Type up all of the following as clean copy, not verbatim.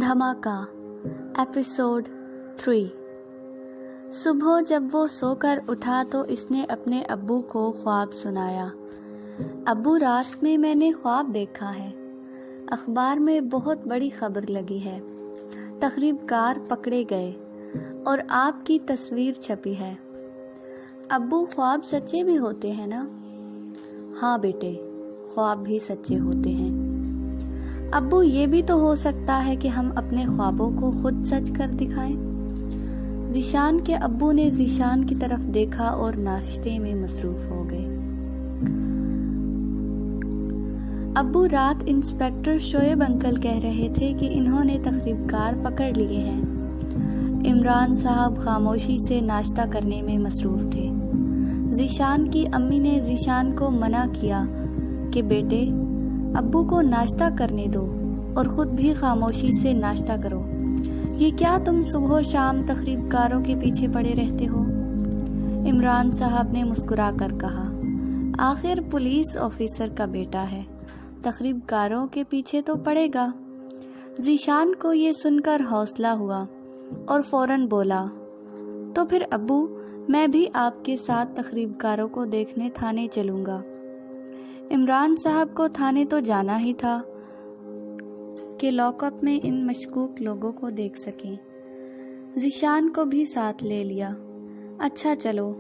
دھماکہ ایپیسوڈ 3۔ صبح جب وہ سو کر اٹھا تو اس نے اپنے ابو کو خواب سنایا۔ ابو، رات میں نے خواب دیکھا ہے، اخبار میں بہت بڑی خبر لگی ہے، تخریب کار پکڑے گئے اور آپ کی تصویر چھپی ہے۔ ابو، خواب سچے بھی ہوتے ہیں نا؟ ہاں بیٹے، خواب بھی سچے ہوتے ہیں۔ ابو، یہ بھی تو ہو سکتا ہے کہ ہم اپنے خوابوں کو خود سچ کر دکھائیں۔ ذیشان کے ابو نے ذیشان کی طرف دیکھا اور ناشتے میں مصروف ہو گئے۔ ابو، رات انسپکٹر شعیب انکل کہہ رہے تھے کہ انہوں نے تخریب کار پکڑ لیے ہیں۔ عمران صاحب خاموشی سے ناشتہ کرنے میں مصروف تھے۔ ذیشان کی امی نے ذیشان کو منع کیا کہ بیٹے، ابو کو ناشتہ کرنے دو اور خود بھی خاموشی سے ناشتہ کرو۔ یہ کیا تم صبح و شام تخریب کاروں کے پیچھے پڑے رہتے ہو؟ عمران صاحب نے مسکرا کر کہا، آخر پولیس آفیسر کا بیٹا ہے، تخریب کاروں کے پیچھے تو پڑے گا۔ ذیشان کو یہ سن کر حوصلہ ہوا اور فوراً بولا، تو پھر ابو، میں بھی آپ کے ساتھ تخریب کاروں کو دیکھنے تھانے چلوں گا۔ عمران صاحب کو تھانے تو جانا ہی تھا کہ لاک اپ میں ان مشکوک لوگوں کو دیکھ سکیں۔ ذیشان کو بھی ساتھ لے لیا۔ اچھا چلو۔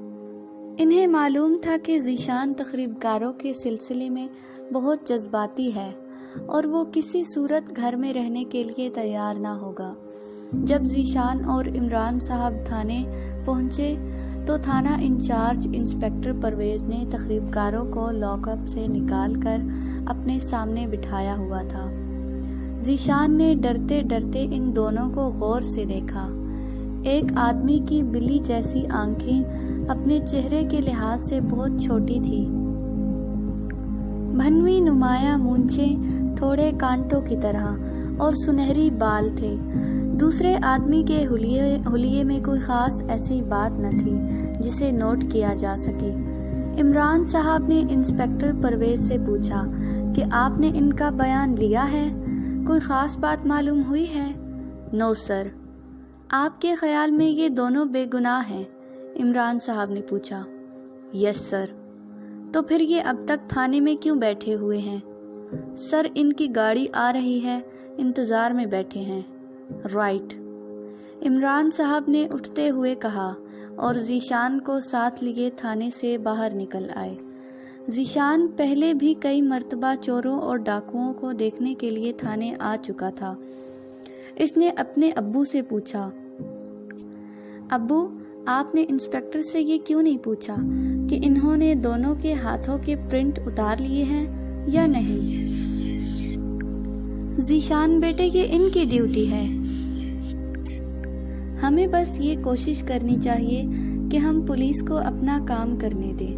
انہیں معلوم تھا کہ ذیشان تخریب کاروں کے سلسلے میں بہت جذباتی ہے اور وہ کسی صورت گھر میں رہنے کے لیے تیار نہ ہوگا۔ جب ذیشان اور عمران صاحب تھانے پہنچے تو تھانہ انچارج انسپکٹر پرویز نے تخریب کاروں کو لاک اپ سے نکال کر اپنے سامنے بٹھایا ہوا تھا۔ ذیشان نے ڈرتے ڈرتے ان دونوں کو غور سے دیکھا۔ ایک آدمی کی بلی جیسی آنکھیں اپنے چہرے کے لحاظ سے بہت چھوٹی تھی، بھنویں نمایاں مونچھیں تھوڑے کانٹوں کی طرح اور سنہری بال تھے۔ دوسرے آدمی کے حلیے میں کوئی خاص ایسی بات نہ تھی جسے نوٹ کیا جا سکے۔ عمران صاحب نے انسپکٹر پرویز سے پوچھا کہ آپ نے ان کا بیان لیا ہے؟ کوئی خاص بات معلوم ہوئی ہے؟ نو سر۔ آپ کے خیال میں یہ دونوں بے گناہ ہیں؟ عمران صاحب نے پوچھا۔ یس سر۔ تو پھر یہ اب تک تھانے میں کیوں بیٹھے ہوئے ہیں؟ سر، ان کی گاڑی آ رہی ہے، انتظار میں بیٹھے ہیں۔ رائٹ، عمران صاحب نے اٹھتے ہوئے کہا اور ذیشان کو ساتھ لیے تھانے سے باہر نکل آئے۔ ذیشان پہلے بھی کئی مرتبہ چوروں اور ڈاکوؤں کو دیکھنے کے لیے تھانے آ چکا تھا۔ اس نے اپنے ابو سے پوچھا، ابو، آپ نے انسپکٹر سے یہ کیوں نہیں پوچھا کہ انہوں نے دونوں کے ہاتھوں کے پرنٹ اتار لیے ہیں یا نہیں؟ ذیشان بیٹے، یہ ان کی ڈیوٹی ہے، ہمیں بس یہ کوشش کرنی چاہیے کہ ہم پولیس کو اپنا کام کرنے دیں۔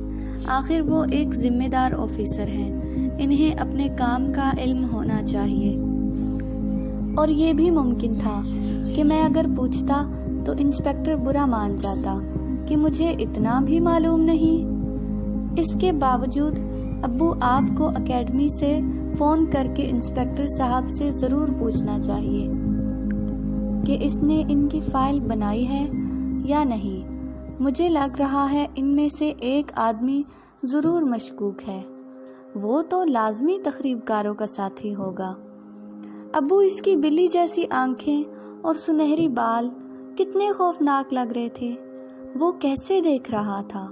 آخر وہ ایک ذمہ دار آفیسر ہیں، انہیں اپنے کام کا علم ہونا چاہیے۔ اور یہ بھی ممکن تھا کہ میں اگر پوچھتا تو انسپکٹر برا مان جاتا کہ مجھے اتنا بھی معلوم نہیں۔ اس کے باوجود ابو، آپ کو اکیڈمی سے فون کر کے انسپکٹر صاحب سے ضرور پوچھنا چاہیے کہ اس نے ان کی فائل بنائی ہے یا نہیں۔ مجھے لگ رہا ہے ان میں سے ایک آدمی ضرور مشکوک ہے، وہ تو لازمی تخریب کاروں کا ساتھی ہوگا۔ ابو، اس کی بلی جیسی آنکھیں اور سنہری بال کتنے خوفناک لگ رہے تھے، وہ کیسے دیکھ رہا تھا؟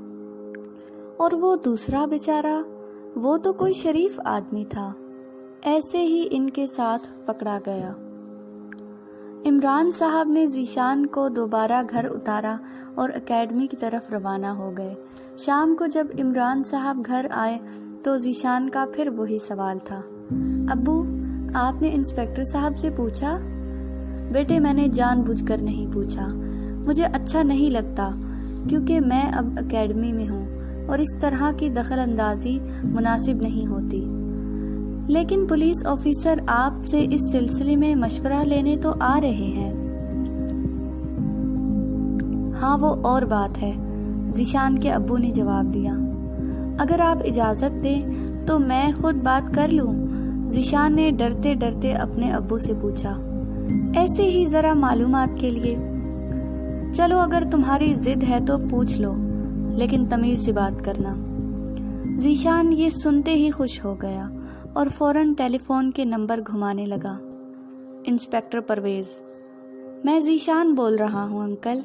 اور وہ دوسرا بیچارہ، وہ تو کوئی شریف آدمی تھا، ایسے ہی ان کے ساتھ پکڑا گیا۔ عمران صاحب نے ذیشان کو دوبارہ گھر اتارا اور اکیڈمی کی طرف روانہ ہو گئے۔ شام کو جب عمران صاحب گھر آئے تو ذیشان کا پھر وہی سوال تھا، ابو، آپ نے انسپکٹر صاحب سے پوچھا؟ بیٹے، میں نے جان بوجھ کر نہیں پوچھا، مجھے اچھا نہیں لگتا کیونکہ میں اب اکیڈمی میں ہوں اور اس طرح کی دخل اندازی مناسب نہیں ہوتی۔ لیکن پولیس آفیسر آپ سے اس سلسلے میں مشورہ لینے تو آ رہے ہیں۔ ہاں، وہ اور بات ہے، ذیشان کے ابو نے جواب دیا۔ اگر آپ اجازت دیں تو میں خود بات کر لوں؟ ذیشان نے ڈرتے ڈرتے اپنے ابو سے پوچھا۔ ایسے ہی ذرا معلومات کے لیے۔ چلو اگر تمہاری ضد ہے تو پوچھ لو، لیکن تمیز سے بات کرنا۔ ذیشان یہ سنتے ہی خوش ہو گیا اور فوراً ٹیلی فون کے نمبر گھمانے لگا۔ انسپکٹر پرویز: میں ذیشان بول رہا ہوں انکل۔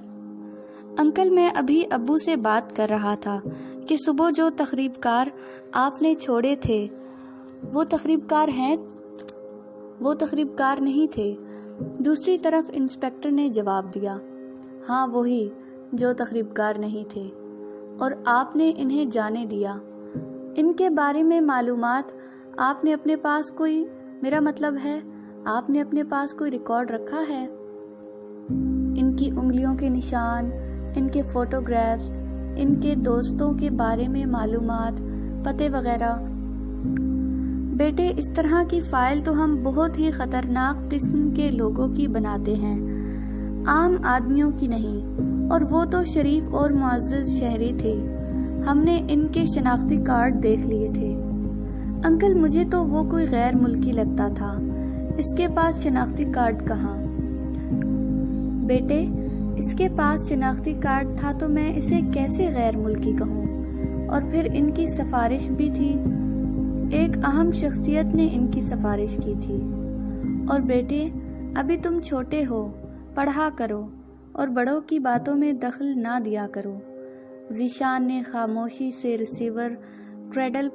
انکل میں ابھی ابو سے بات کر رہا تھا کہ صبح جو تقریب کار آپ نے چھوڑے تھے وہ تقریب کار نہیں تھے۔ دوسری طرف انسپکٹر نے جواب دیا: ہاں وہی جو تقریب کار نہیں تھے، اور آپ نے انہیں جانے دیا۔ ان کے بارے میں معلومات آپ نے اپنے پاس کوئی ریکارڈ رکھا ہے؟ ان کی انگلیوں کے نشان، ان کے فوٹوگرافز، ان کے دوستوں کے بارے میں معلومات، پتے وغیرہ؟ بیٹے، اس طرح کی فائل تو ہم بہت ہی خطرناک قسم کے لوگوں کی بناتے ہیں، عام آدمیوں کی نہیں، اور وہ تو شریف اور معزز شہری تھے۔ ہم نے ان کے شناختی کارڈ دیکھ لیے تھے۔ انکل مجھے تو وہ کوئی غیر ملکی لگتا تھا، اس کے پاس شناختی کارڈ کہاں؟ بیٹے، اس کے پاس شناختی کارڈ تھا تو میں اسے کیسے غیر ملکی کہوں؟ اور پھر ان کی سفارش بھی تھی، ایک اہم شخصیت نے ان کی سفارش کی تھی۔ اور بیٹے، ابھی تم چھوٹے ہو، پڑھا کرو اور بڑوں کی باتوں میں دخل نہ دیا کرو۔ ذیشان نے خاموشی سے ریسیور کریڈل